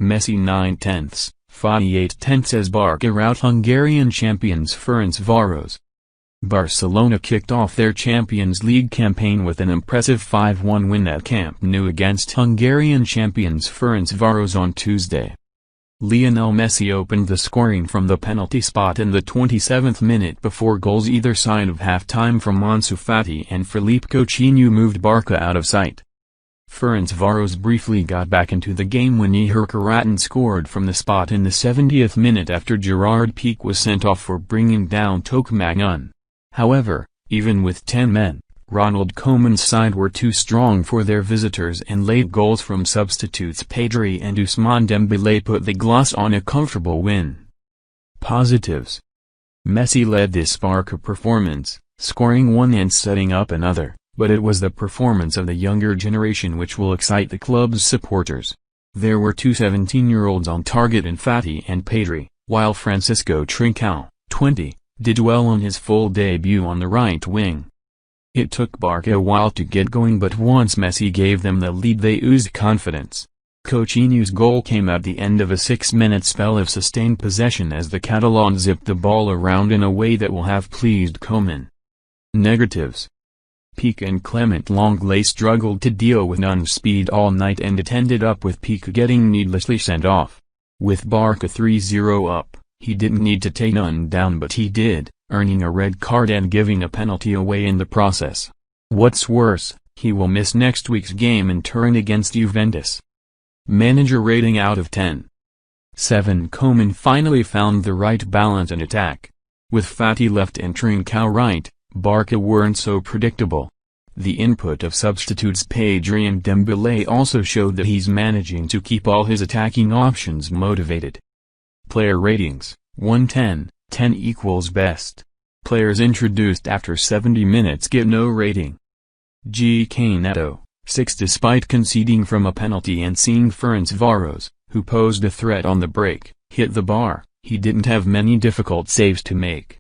Messi 9/10, Fati 8/10 as Barca rout Hungarian champions Ferencvaros. Barcelona kicked off their Champions League campaign with an impressive 5-1 win at Camp Nou against Hungarian champions Ferencvaros on Tuesday. Lionel Messi opened the scoring from the penalty spot in the 27th minute before goals either side of half-time from Ansu Fati and Philippe. Coutinho moved Barca out of sight. Ferencvaros briefly got back into the game when Ihor Kharatin scored from the spot in the 70th minute after Gerard Pique was sent off for bringing down Tokmac Nguen. However, even with 10 men, Ronald Koeman's side were too strong for their visitors and late goals from substitutes Pedri and Ousmane Dembele put the gloss on a comfortable win. Positives: Messi led this Barca performance, scoring one and setting up another, but it was the performance of the younger generation which will excite the club's supporters. There were two 17-year-olds on target in Fati and Pedri, while Francisco Trincao, 20, did well on his full debut on the right wing. It took Barca a while to get going, but once Messi gave them the lead they oozed confidence. Coutinho's goal came at the end of a 6-minute spell of sustained possession as the Catalan zipped the ball around in a way that will have pleased Koeman. Negatives: Pique and Clement Lenglet struggled to deal with Nguen's speed all night and it ended up with Pique getting needlessly sent off. With Barca 3-0 up, he didn't need to take Nguen down, but he did, earning a red card and giving a penalty away in the process. What's worse, he will miss next week's game in Turin against Juventus. Manager rating out of 10. 7. Koeman finally found the right balance in attack. With Fati left and Trincao right, Barca weren't so predictable. The input of substitutes Pedri and Dembele also showed that he's managing to keep all his attacking options motivated. Player ratings: 1-10, 10 equals best. Players introduced after 70 minutes get no rating. GK Neto, 6. Despite conceding from a penalty and seeing Ferencvaros, who posed a threat on the break, hit the bar, he didn't have many difficult saves to make.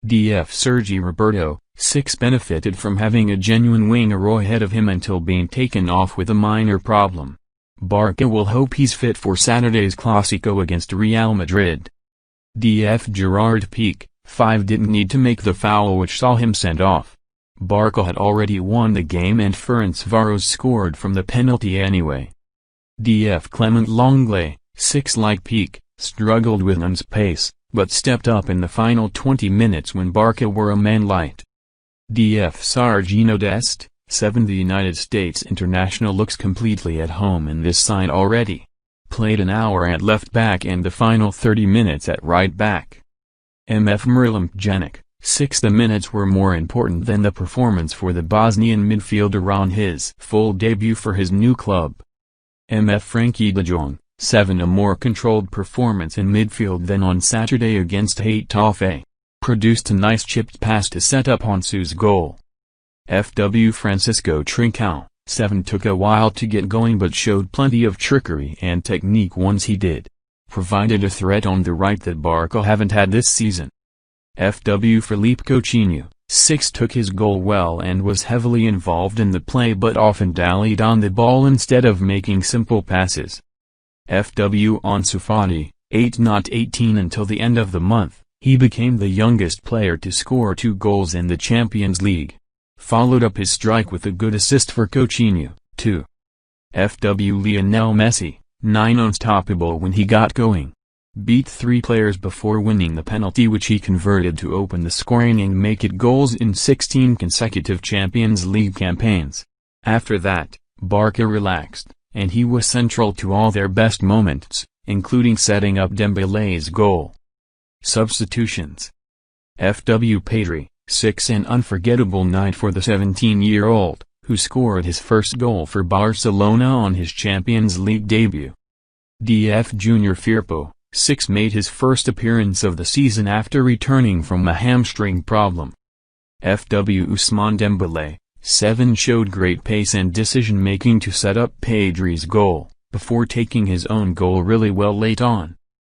DF Sergi Roberto, 6. Benefited from having a genuine winger ahead of him until being taken off with a minor problem. Barca will hope he's fit for Saturday's Clásico against Real Madrid. DF Gerard Pique, 5. Didn't need to make the foul which saw him sent off. Barca had already won the game and Ferencvaros scored from the penalty anyway. DF Clement Lenglet, 6. Like Pique, struggled with Nguen's pace, but stepped up in the final 20 minutes when Barca were a man light. DF Sergino Dest, 7. The United States international looks completely at home in this side already. Played an hour at left back and the final 30 minutes at right back. MF Miralem Pjanic, 6. The minutes were more important than the performance for the Bosnian midfielder on his full debut for his new club. MF Frankie de Jong, 7. A more controlled performance in midfield than on Saturday against Getafe. Produced a nice chipped pass to set up Ansu's goal. FW Francisco Trincao, 7. Took a while to get going but showed plenty of trickery and technique once he did. Provided a threat on the right that Barca haven't had this season. FW Philippe Coutinho, 6. Took his goal well and was heavily involved in the play but often dallied on the ball instead of making simple passes. FW Ansu Fati, 8. Not 18 until the end of the month, he became the youngest player to score 2 goals in the Champions League. Followed up his strike with a good assist for Coutinho, 2. FW Lionel Messi, 9. Unstoppable when he got going. Beat 3 players before winning the penalty which he converted to open the scoring and make it goals in 16 consecutive Champions League campaigns. After that, Barca relaxed, and he was central to all their best moments, including setting up Dembele's goal. Substitutions: FW Pedri, 6. An unforgettable night for the 17-year-old, who scored his first goal for Barcelona on his Champions League debut. DF Junior Firpo, 6. Made his first appearance of the season after returning from a hamstring problem. FW Ousmane Dembele, 7. Showed great pace and decision-making to set up Pedri's goal, before taking his own goal really well late on.